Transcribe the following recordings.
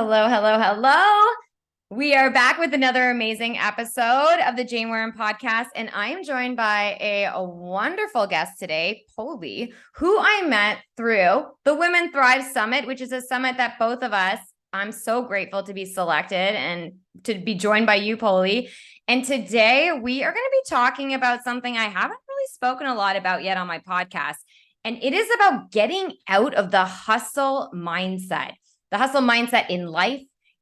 Hello, hello, hello. We are back with another amazing episode of the Jane Warren podcast, and I am joined by a wonderful guest today, Poli, who I met through the Women Thrive Summit, which is a summit that both of us, I'm so grateful to be selected and to be joined by you, Poli. And today we are going to be talking about something I haven't really spoken a lot about yet on my podcast, and it is about getting out of the hustle mindset. The hustle mindset in life,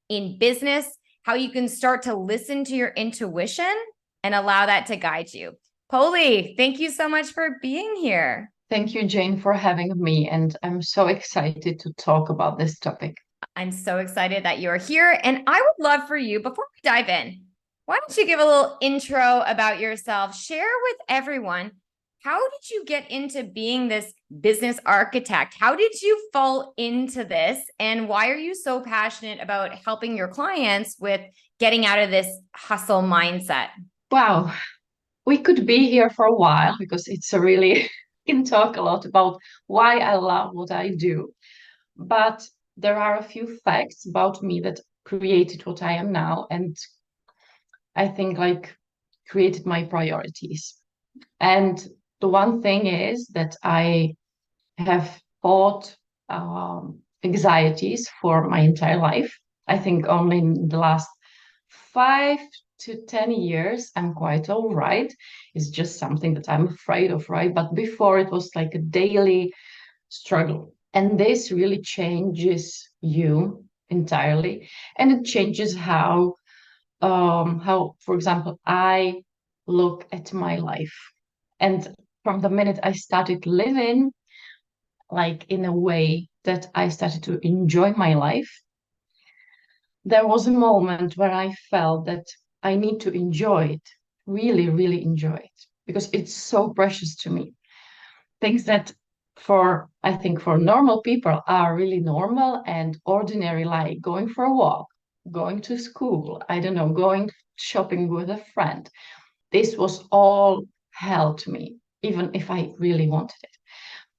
in business, how you can start to listen to your intuition and allow that to guide you. Poli, thank you so much for being here. Thank you, Jane, for having me. And I'm so excited to talk about this topic. I'm so excited that you're here. And I would love for you, before we dive in, why don't you give a little intro about yourself? Share with everyone, how did you get into being this business architect? How did you fall into this? And why are you so passionate about helping your clients with getting out of this hustle mindset? Wow, we could be here for a while because it's a really, can talk a lot about why I love what I do. But there are a few facts about me that created what I am now. And I think created my priorities. And the one thing is that I have fought anxieties for my entire life. I think only in the last 5 to 10 years, I'm quite all right. It's just something that I'm afraid of, right? But before it was like a daily struggle. And this really changes you entirely. And it changes for example, I look at my life. And from the minute I started living like in a way that I started to enjoy my life, there was a moment where I felt that I need to enjoy it, really, really enjoy it, because it's so precious to me. Things that I think for normal people are really normal and ordinary, like going for a walk, going to school, I don't know, going shopping with a friend. This was all hell to me, even if I really wanted it.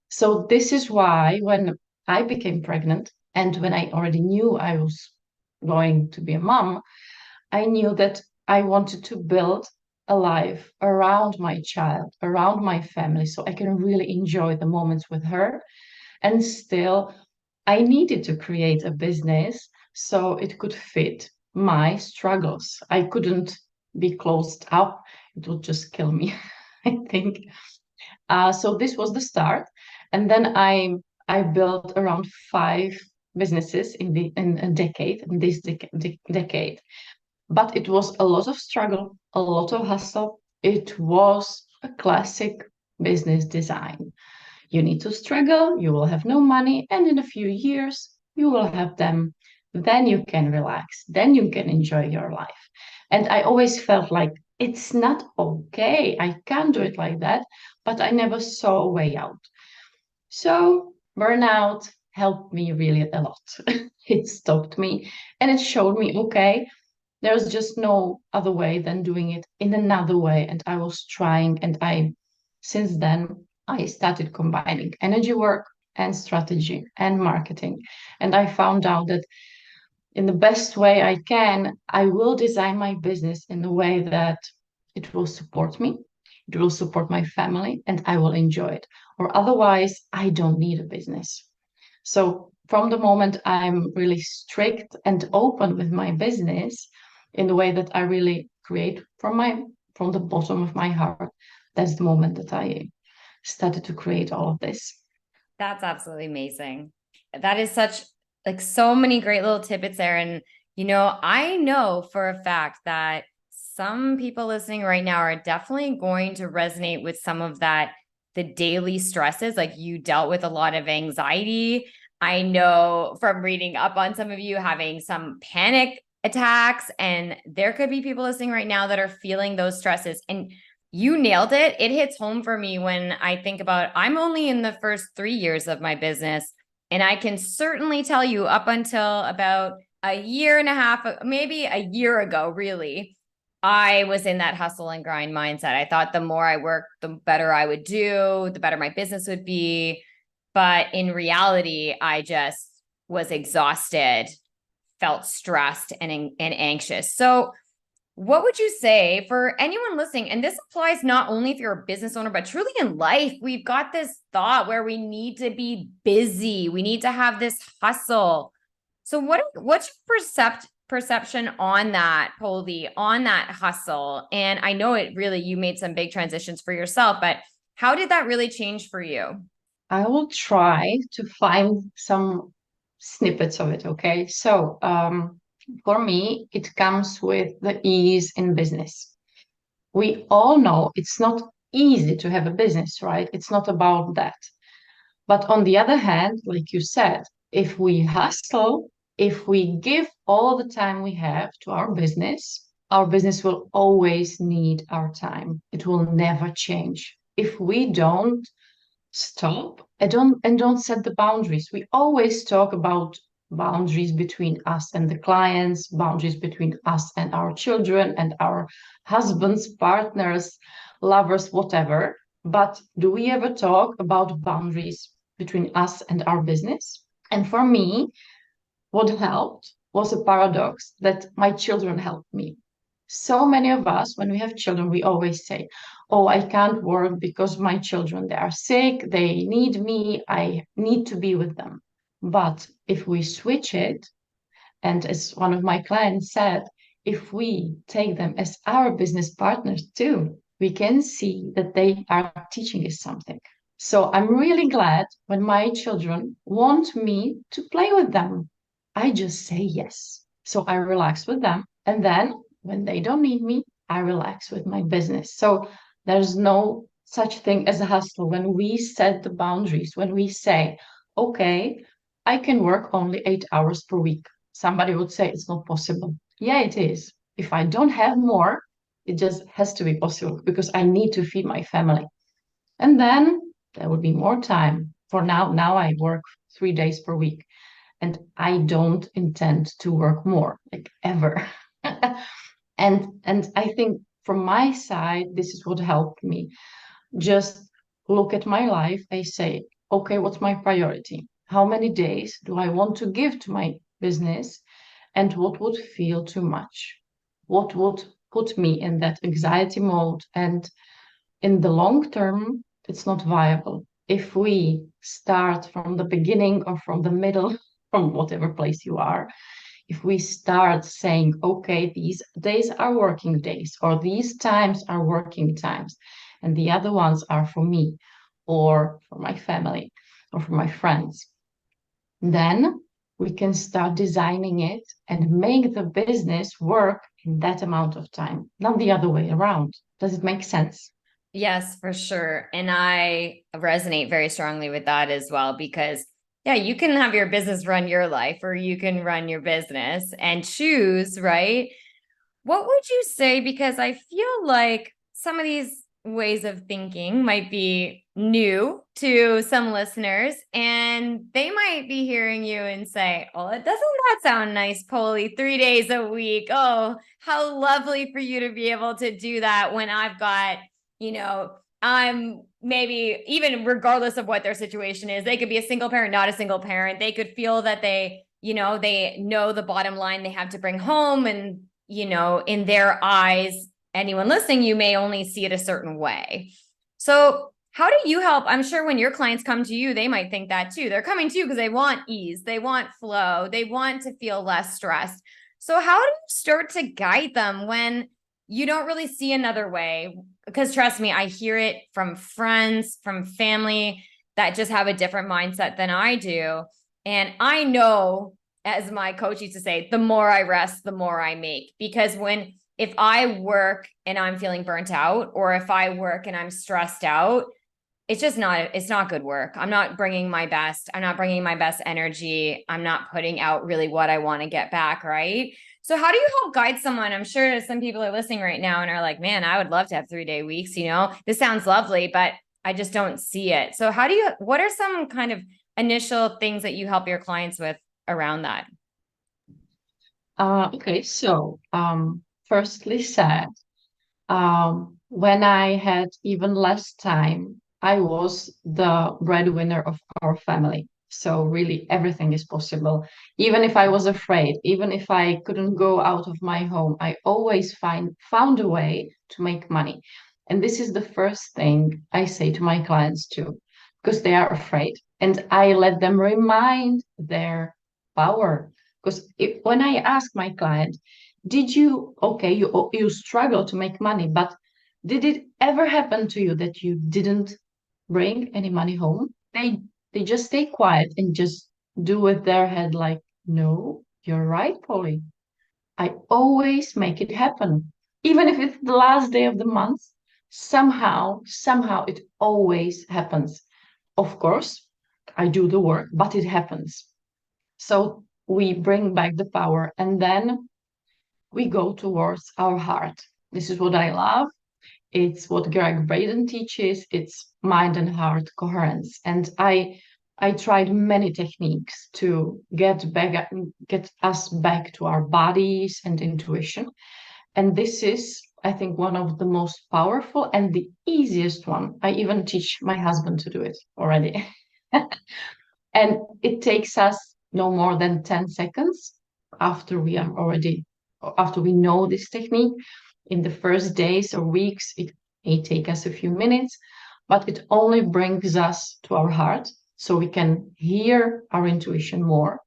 So this is why when I became pregnant and when I already knew I was going to be a mom, I knew that I wanted to build a life around my child, around my family, so I can really enjoy the moments with her. And still, I needed to create a business so it could fit my struggles. I couldn't be closed up, it would just kill me, I think. So this was the start, and then I built around 5 businesses in a decade, in this decade. But it was a lot of struggle, a lot of hustle. It was a classic business design. You need to struggle, you will have no money, and in a few years you will have them. Then you can relax, then you can enjoy your life. And I always felt like it's not okay. I can't do it like that, but I never saw a way out. So burnout helped me really a lot. It stopped me and it showed me, okay, there's just no other way than doing it in another way. And I was trying, and since then, I started combining energy work and strategy and marketing. And I found out that in the best way I can, I will design my business in a way that it will support me, it will support my family, and I will enjoy it. Or otherwise, I don't need a business. So from the moment I'm really strict and open with my business in the way that I really create from the bottom of my heart, that's the moment that I started to create all of this. That's absolutely amazing. That is such like so many great little tidbits there. And, I know for a fact that some people listening right now are definitely going to resonate with some of that, the daily stresses. Like you dealt with a lot of anxiety. I know from reading up on some of you having some panic attacks, and there could be people listening right now that are feeling those stresses. And you nailed it. It hits home for me when I think about I'm only in the first 3 years of my business. And I can certainly tell you up until about a year and a half, maybe a year ago, really, I was in that hustle and grind mindset. I thought the more I worked, the better I would do, the better my business would be. But in reality, I just was exhausted felt stressed and anxious. So what would you say for anyone listening? And this applies not only if you're a business owner, but truly in life. We've got this thought where we need to be busy. We need to have this hustle. So what's your perception on that, Poli, on that hustle? And I know it really, you made some big transitions for yourself, but how did that really change for you? I will try to find some snippets of it, okay? So, for me, it comes with the ease in business. We all know it's not easy to have a business, right? It's not about that. But on the other hand, like you said, if we hustle, if we give all the time we have to our business will always need our time. It will never change. If we don't stop and don't set the boundaries. We always talk about boundaries between us and the clients, boundaries between us and our children and our husbands, partners, lovers, whatever. But do we ever talk about boundaries between us and our business? And for me, what helped was a paradox that my children helped me. So many of us, when we have children, we always say, "Oh, I can't work because my children, they are sick, they need me, I need to be with them." But if we switch it, and as one of my clients said, if we take them as our business partners too, we can see that they are teaching us something. So I'm really glad when my children want me to play with them. I just say yes. So I relax with them. And then when they don't need me, I relax with my business. So there's no such thing as a hustle when we set the boundaries, when we say, okay, I can work only 8 hours per week. Somebody would say it's not possible. Yeah, it is. If I don't have more, it just has to be possible because I need to feed my family. And then there will be more time. For now I work 3 days per week and I don't intend to work more, like ever. And I think from my side, this is what helped me. Just look at my life. I say, okay, what's my priority? How many days do I want to give to my business? And what would feel too much? What would put me in that anxiety mode? And in the long term, it's not viable. If we start from the beginning or from the middle, from whatever place you are, if we start saying, okay, these days are working days, or these times are working times, and the other ones are for me, or for my family, or for my friends, then we can start designing it and make the business work in that amount of time, not the other way around. Does it make sense? Yes, for sure. And I resonate very strongly with that as well because, yeah, you can have your business run your life or you can run your business and choose, right? What would you say? Because I feel like some of these ways of thinking might be new to some listeners, and they might be hearing you and say, "Oh, it doesn't that sound nice, Poli? 3 days a week. Oh, how lovely for you to be able to do that when I've got, I'm maybe even regardless of what their situation is, they could be a single parent, not a single parent. They could feel that they know the bottom line they have to bring home and in their eyes, anyone listening, you may only see it a certain way. So, how do you help? I'm sure when your clients come to you, they might think that too. They're coming to you because they want ease, they want flow, they want to feel less stressed. So, how do you start to guide them when you don't really see another way? Because trust me, I hear it from friends, from family that just have a different mindset than I do. And I know, as my coach used to say, the more I rest, the more I make. Because if I work and I'm feeling burnt out, or if I work and I'm stressed out, it's not good work. I'm not bringing my best. I'm not bringing my best energy. I'm not putting out really what I want to get back. Right. So how do you help guide someone? I'm sure some people are listening right now and are like, man, I would love to have 3-day weeks. This sounds lovely, but I just don't see it. So what are some kind of initial things that you help your clients with around that? Okay, so firstly said, when I had even less time, I was the breadwinner of our family. So really everything is possible. Even if I was afraid, even if I couldn't go out of my home, I always found a way to make money. And this is the first thing I say to my clients too, because they are afraid. And I let them remind their power. Because when I ask my client, did you, okay, you struggle to make money, but did it ever happen to you that you didn't bring any money home? They just stay quiet and just do with their head like, no, you're right, Polly. I always make it happen. Even if it's the last day of the month, somehow it always happens. Of course, I do the work, but it happens. So we bring back the power and then we go towards our heart. This is what I love. It's what Greg Braden teaches. It's mind and heart coherence. And I tried many techniques to get us back to our bodies and intuition. And this is, I think, one of the most powerful and the easiest one. I even teach my husband to do it already. And it takes us no more than 10 seconds after we are already, after we know this technique. In the first days or weeks, it may take us a few minutes, but it only brings us to our heart so we can hear our intuition more.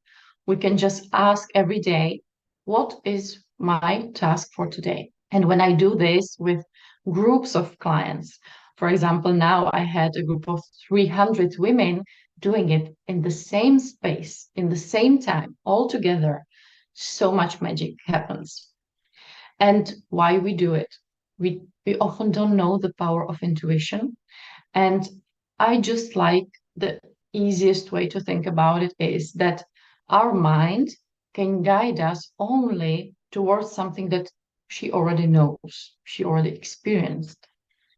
We can just ask every day, what is my task for today? And when I do this with groups of clients, for example, now I had a group of 300 women doing it in the same space, in the same time, all together, so much magic happens. And why we do it? We often don't know the power of intuition. And I just like the easiest way to think about it is that our mind can guide us only towards something that she already knows, she already experienced,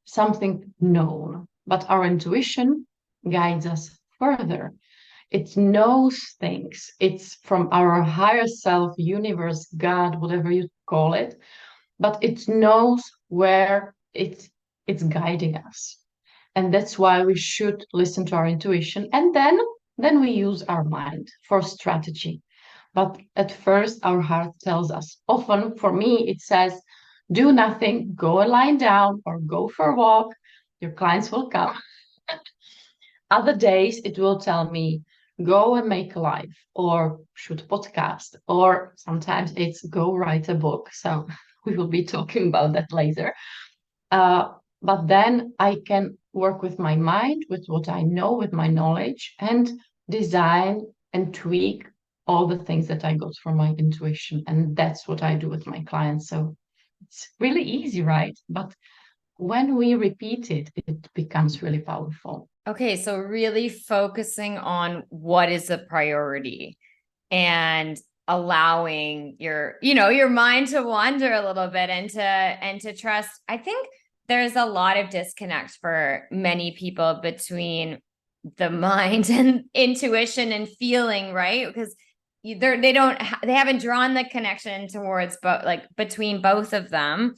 something known. But our intuition guides us further. It knows things. It's from our higher self, universe, God, whatever you call it, but it knows where it's guiding us. And that's why we should listen to our intuition. And then we use our mind for strategy. But at first, our heart tells us. Often for me, it says, do nothing, go and lie down or go for a walk. Your clients will come. Other days, it will tell me, go and make a live or shoot a podcast, or sometimes it's go write a book. So we will be talking about that later. Uh, but then I can work with my mind, with what I know, with my knowledge, and design and tweak all the things that I got from my intuition. And that's what I do with my clients. So it's really easy, right? But when we repeat it, it becomes really powerful. Okay, so really focusing on what is a priority and allowing your mind to wander a little bit and to trust. I think there's a lot of disconnect for many people between the mind and intuition and feeling, right? Because they haven't drawn the connection towards both, like between both of them.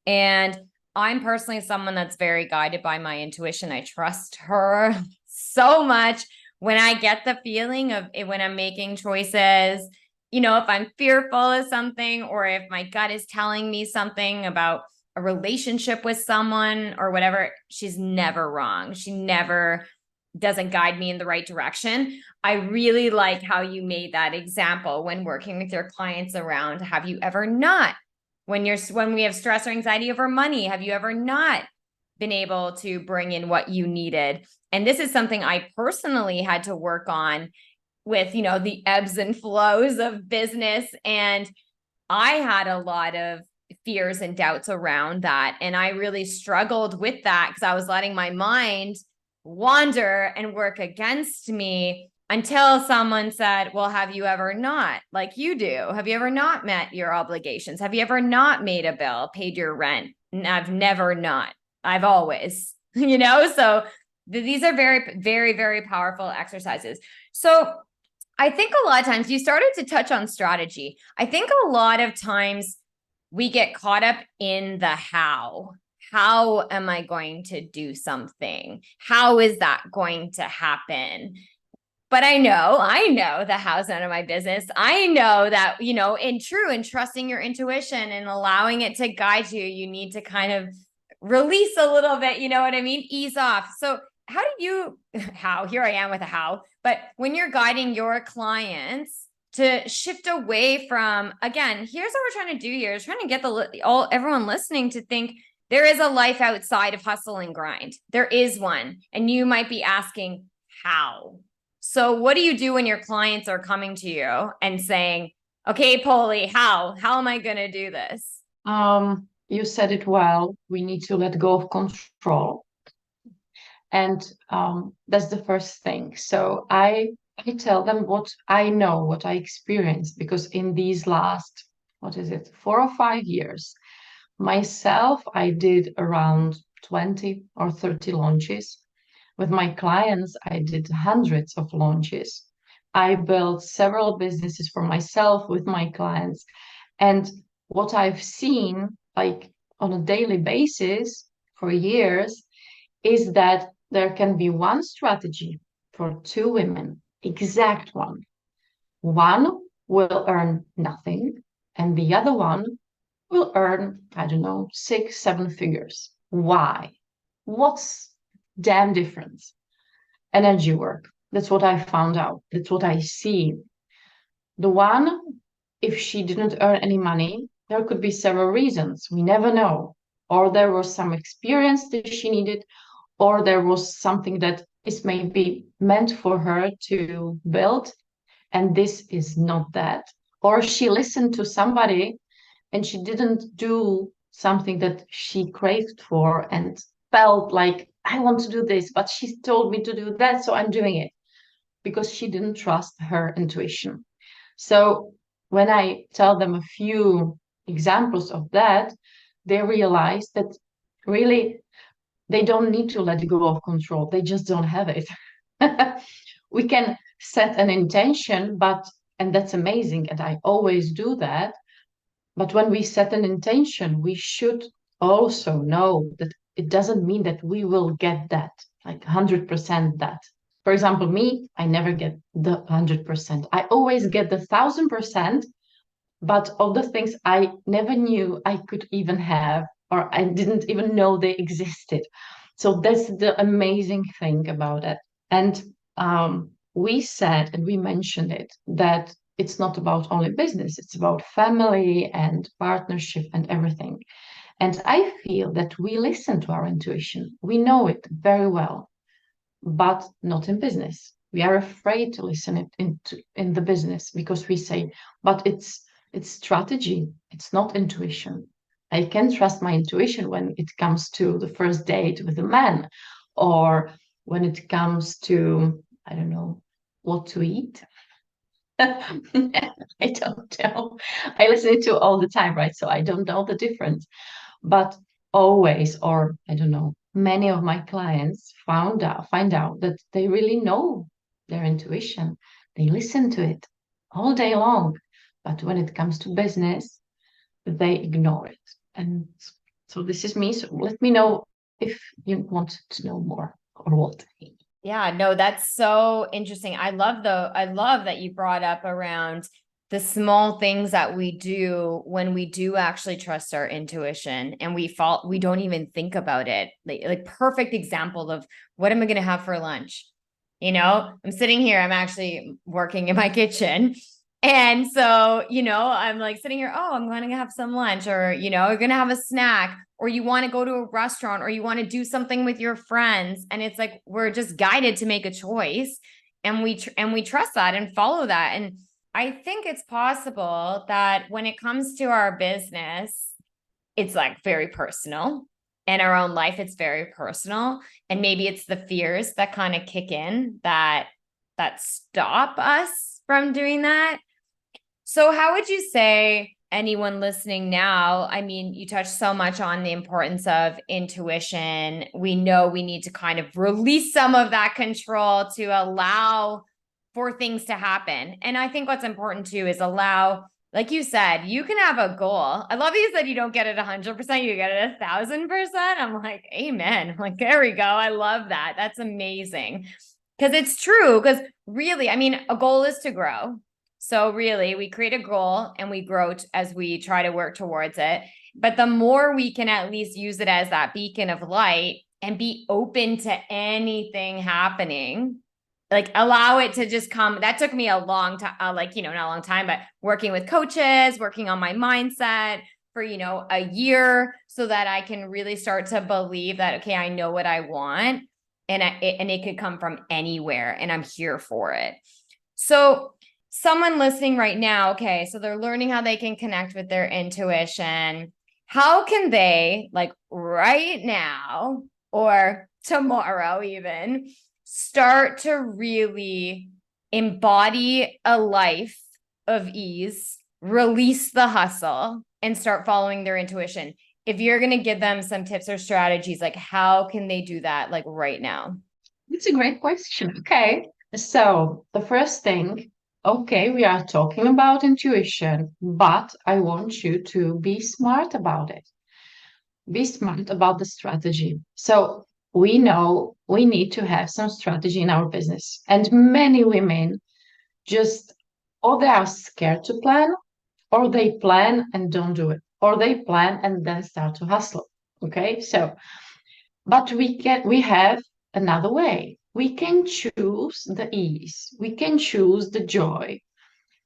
And I'm personally someone that's very guided by my intuition. I trust her so much when I get the feeling of it, when I'm making choices, if I'm fearful of something or if my gut is telling me something about a relationship with someone or whatever, she's never wrong. She never doesn't guide me in the right direction. I really like how you made that example when working with your clients around, have you ever not, when we have stress or anxiety over money, have you ever not been able to bring in what you needed? And this is something I personally had to work on with, the ebbs and flows of business. And I had a lot of fears and doubts around that. And I really struggled with that because I was letting my mind wander and work against me until someone said, well, have you ever not, like you do? Have you ever not met your obligations? Have you ever not made a bill, paid your rent? And I've never not. I've always, so these are very, very, very powerful exercises. So I think a lot of times you started to touch on strategy. I think a lot of times we get caught up in the how. How am I going to do something? How is that going to happen? But I know the how's none of my business. I know that, in trusting your intuition and allowing it to guide you, you need to kind of release a little bit, you know what I mean? Ease off. So here I am with a how, but when you're guiding your clients to shift away from, again, here's what we're trying to do here is trying to get everyone listening to think there is a life outside of hustle and grind. There is one. And you might be asking, how? So what do you do when your clients are coming to you and saying, okay, Poli, how am I going to do this? You said it well. We need to let go of control. And that's the first thing. So I tell them what I know, what I experienced, because in these last, what is it, 4 or 5 years, myself, I did around 20 or 30 launches. With my clients, I did hundreds of launches. I built several businesses for myself with my clients. And what I've seen, like on a daily basis for years, is that there can be one strategy for two women, exact one. One will earn nothing, and the other one will earn, I don't know, 6, 7 figures. Why? What's damn difference? Energy work. That's what I found out. That's what I see. The one, if she didn't earn any money, there could be several reasons. We never know. Or there was some experience that she needed, or there was something that is maybe meant for her to build, and this is not that. Or she listened to somebody and she didn't do something that she craved for and felt like, I want to do this, but she told me to do that, so I'm doing it because she didn't trust her intuition. So when I tell them a few examples of that, they realize that really they don't need to let go of control. They just don't have it. We can set an intention, and that's amazing. And I always do that. But when we set an intention, we should also know that it doesn't mean that we will get that, like 100% that. For example, me, I never get the 100%. I always get the 1,000%, but of the things I never knew I could even have, or I didn't even know they existed. So that's the amazing thing about it. And we said, and we mentioned it, that it's not about only business, it's about family and partnership and everything. And I feel that we listen to our intuition. We know it very well, but not in business. We are afraid to listen it in the business because we say, but it's strategy, it's not intuition. I can trust my intuition when it comes to the first date with a man, or when it comes to, I don't know, what to eat. I don't know. I listen to all the time, right? So I don't know the difference. But always, or I don't know, many of my clients find out that they really know their intuition. They listen to it all day long. But when it comes to business, they ignore it. And so this is me. So let me know if you want to know more or what. Yeah, no, that's so interesting. I love that you brought up around the small things that we do when we do actually trust our intuition and we don't even think about it. Like perfect example of what am I going to have for lunch? I'm sitting here, I'm actually working in my kitchen. And so, I'm like sitting here, oh, I'm going to have some lunch, or, you're going to have a snack, or you want to go to a restaurant, or you want to do something with your friends. And it's like, we're just guided to make a choice, and we trust that and follow that. And I think it's possible that when it comes to our business, it's like very personal, and our own life, it's very personal. And maybe it's the fears that kind of kick in that stop us from doing that. So how would you say anyone listening now, I mean, you touched so much on the importance of intuition. We know we need to kind of release some of that control to allow for things to happen. And I think what's important too is allow, like you said, you can have a goal. I love you said you don't get it 100%, you get it 1,000%. I'm like, amen. I'm like, there we go. I love that. That's amazing. Because it's true. Because really, I mean, a goal is to grow. So really, we create a goal and we grow as we try to work towards it. But the more we can at least use it as that beacon of light and be open to anything happening, like allow it to just come. That took me a long time, like, not a long time, but working with coaches, working on my mindset for, a year so that I can really start to believe that, okay, I know what I want and it could come from anywhere and I'm here for it. So someone listening right now, okay, so they're learning how they can connect with their intuition. How can they, like right now or tomorrow even, start to really embody a life of ease, release the hustle, and start following their intuition? If you're going to give them some tips or strategies, like how can they do that, like right now? It's a great question. Okay. So the first thing, okay, we are talking about intuition, but I want you to be smart about it. Be smart about the strategy. So we know we need to have some strategy in our business. And many women just, or they are scared to plan, or they plan and don't do it, or they plan and then start to hustle. Okay. So, but we have another way. We can choose the ease, we can choose the joy,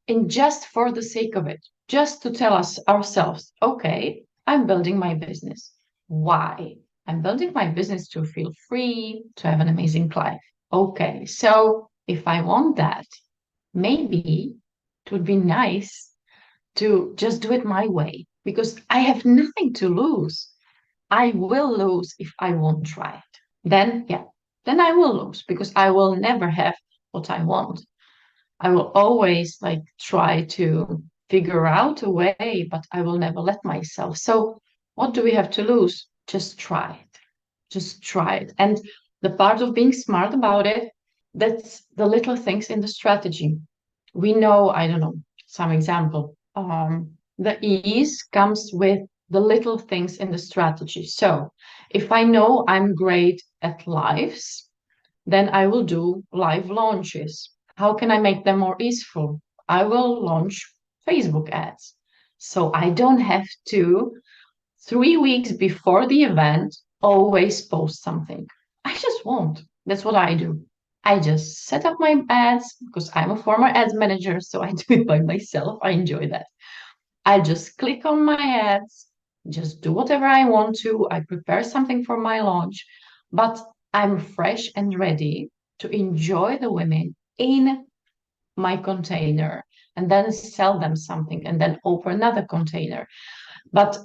and just for the sake of it, just to tell us ourselves, okay, I'm building my business. Why? I'm building my business to feel free, to have an amazing life. Okay, so if I want that, maybe it would be nice to just do it my way because I have nothing to lose. I will lose if I won't try it. Then, yeah, then I will lose because I will never have what I want. I will always like try to figure out a way, but I will never let myself. So, what do we have to lose? Just try it. Just try it. And the part of being smart about it, that's the little things in the strategy. We know, I don't know, some example. The ease comes with the little things in the strategy. So, if I know I'm great at lives, then I will do live launches. How can I make them more easeful? I will launch Facebook ads. So I don't have to, 3 weeks before the event, always post something. I just won't. That's what I do. I just set up my ads because I'm a former ads manager, so I do it by myself. I enjoy that. I just click on my ads, just do whatever I want to. I prepare something for my launch, but I'm fresh and ready to enjoy the women in my container and then sell them something and then open another container. But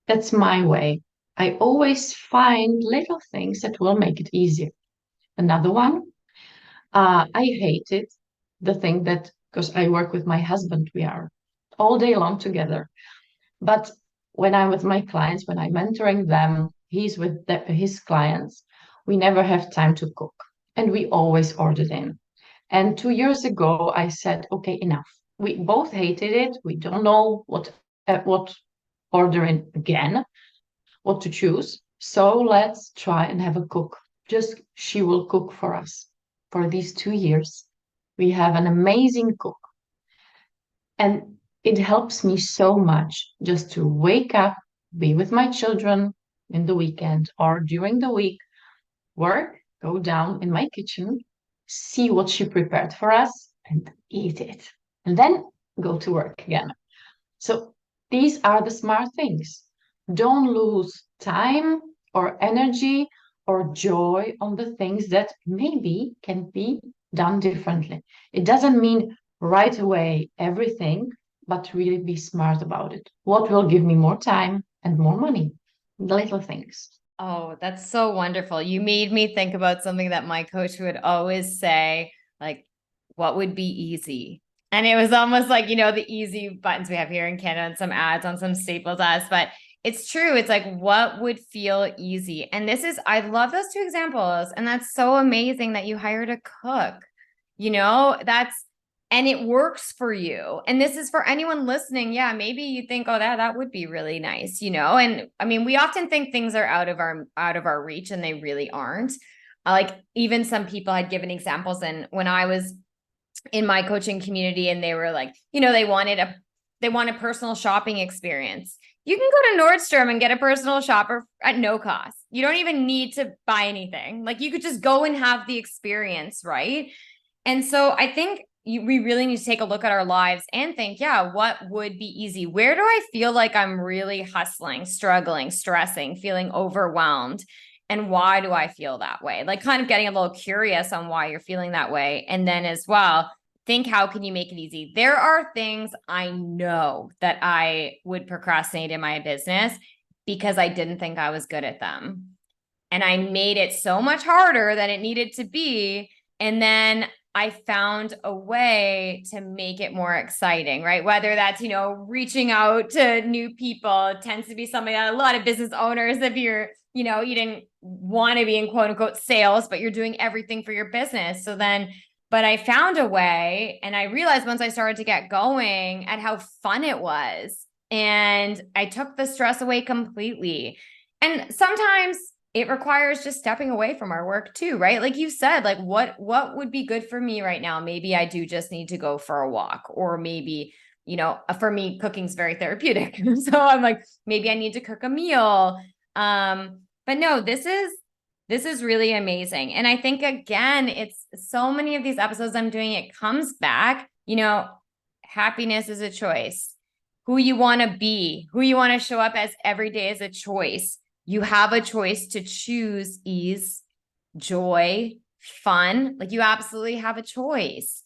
that's my way. I always find little things that will make it easier. Another one, I hated the thing that because I work with my husband, we are all day long together. But when I'm with my clients, when I'm mentoring them, he's with his clients, we never have time to cook. And we always ordered in. And 2 years ago, I said, okay, enough. We both hated it. We don't know what order in again, what to choose. So let's try and have a cook. Just she will cook for us. For these 2 years, we have an amazing cook. And it helps me so much just to wake up, be with my children in the weekend or during the week, work, go down in my kitchen, see what she prepared for us, and eat it. And then go to work again. So these are the smart things. Don't lose time or energy or joy on the things that maybe can be done differently. It doesn't mean right away everything, but really be smart about it. What will give me more time and more money? The little things. Oh, that's so wonderful. You made me think about something that my coach would always say, like, what would be easy? And it was almost like, the easy buttons we have here in Canada and some ads on some staples ads, but it's true. It's like, what would feel easy? And I love those two examples. And that's so amazing that you hired a cook. And it works for you. And this is for anyone listening. Yeah, maybe you think, oh, that would be really nice. And I mean, we often think things are out of our reach and they really aren't. Like even some people had given examples, and when I was in my coaching community and they were like, they wanted a personal shopping experience. You can go to Nordstrom and get a personal shopper at no cost. You don't even need to buy anything. Like you could just go and have the experience, right? And so I think we really need to take a look at our lives and think, yeah, what would be easy? Where do I feel like I'm really hustling, struggling, stressing, feeling overwhelmed? And why do I feel that way? Like kind of getting a little curious on why you're feeling that way. And then as well, think, how can you make it easy? There are things I know that I would procrastinate in my business because I didn't think I was good at them. And I made it so much harder than it needed to be. And then I found a way to make it more exciting, right? Whether that's, reaching out to new people, it tends to be something that a lot of business owners, if you're, you didn't want to be in quote unquote sales, but you're doing everything for your business. So then, but I found a way, and I realized once I started to get going at how fun it was. And I took the stress away completely. And sometimes it requires just stepping away from our work too, right? Like you said, like what would be good for me right now? Maybe I do just need to go for a walk, or maybe, for me, cooking's very therapeutic. So I'm like, maybe I need to cook a meal. But no, this is really amazing. And I think again, it's so many of these episodes I'm doing, it comes back, happiness is a choice. Who you want to be, who you want to show up as every day is a choice. You have a choice to choose ease, joy, fun. Like you absolutely have a choice.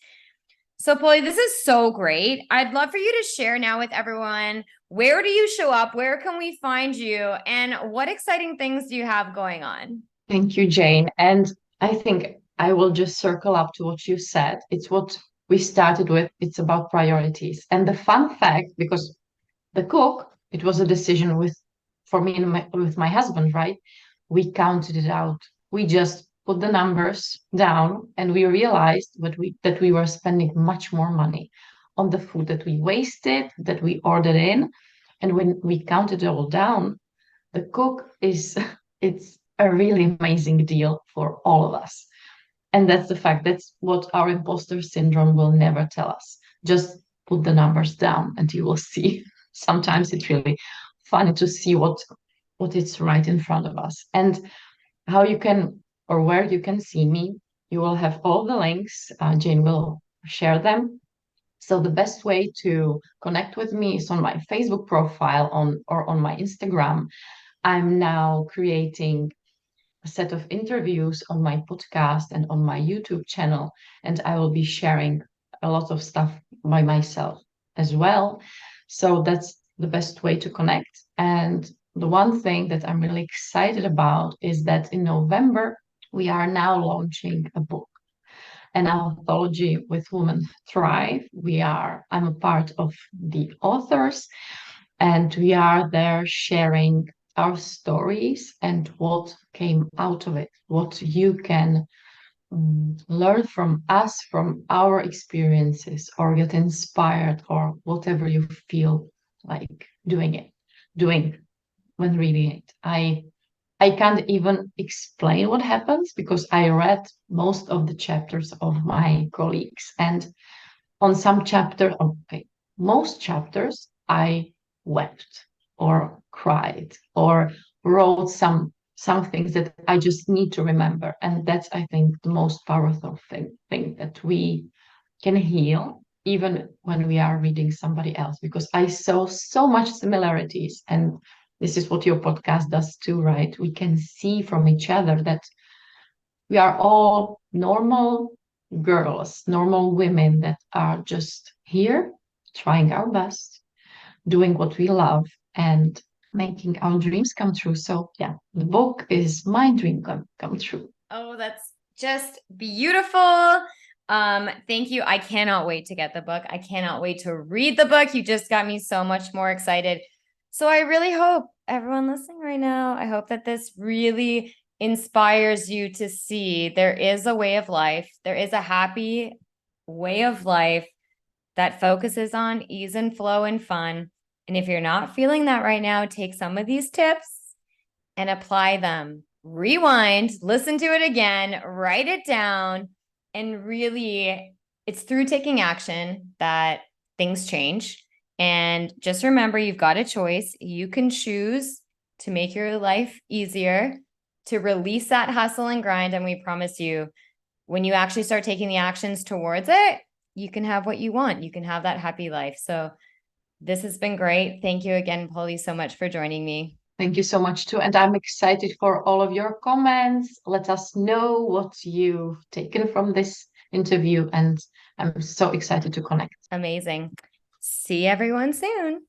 So, Poli, this is so great. I'd love for you to share now with everyone, where do you show up? Where can we find you? And what exciting things do you have going on? Thank you, Jane. And I think I will just circle up to what you said. It's what we started with. It's about priorities. And the fun fact, because the cook, it was a decision for me and with my husband, right? We counted it out. We just put the numbers down and we realized that we were spending much more money on the food that we wasted, that we ordered in. And when we counted it all down, the cook is it's a really amazing deal for all of us. And that's the fact. That's what our imposter syndrome will never tell us. Just put the numbers down and you will see. Sometimes it's really funny to see what is right in front of us. And how you can, or where you can see me, you will have all the links. Jane will share them. So the best way to connect with me is on my Facebook profile or on my Instagram. I'm now creating a set of interviews on my podcast and on my YouTube channel, and I will be sharing a lot of stuff by myself as well. So that's the best way to connect. And the one thing that I'm really excited about is that in November, we are now launching a book, an anthology with Women Thrive. I'm a part of the authors, and we are there sharing our stories and what came out of it, what you can learn from us, from our experiences, or get inspired, or whatever you feel like doing when reading it. I can't even explain what happens because I read most of the chapters of my colleagues, and on some chapter, okay, most chapters, I wept or cried or wrote some things that I just need to remember. And that's, I think, the most powerful thing that we can heal even when we are reading somebody else, because I saw so much similarities. And this is what your podcast does too, right? We can see from each other that we are all normal girls, normal women that are just here trying our best, doing what we love, and making our dreams come true. So, yeah, the book is my dream come true. Oh, that's just beautiful. Thank you. I cannot wait to get the book. I cannot wait to read the book. You just got me so much more excited. So I really hope everyone listening right now, I hope that this really inspires you to see there is a way of life. There is a happy way of life that focuses on ease and flow and fun. And if you're not feeling that right now, take some of these tips and apply them rewind, listen to it again, write it down, and really, it's through taking action that things change. And just remember, you've got a choice. You can choose to make your life easier, to release that hustle and grind. And we promise you, when you actually start taking the actions towards it, you can have what you want. You can have that happy life. So this has been great. Thank you again, Polly, so much for joining me. Thank you so much too. And I'm excited for all of your comments. Let us know what you've taken from this interview. And I'm so excited to connect. Amazing. See everyone soon.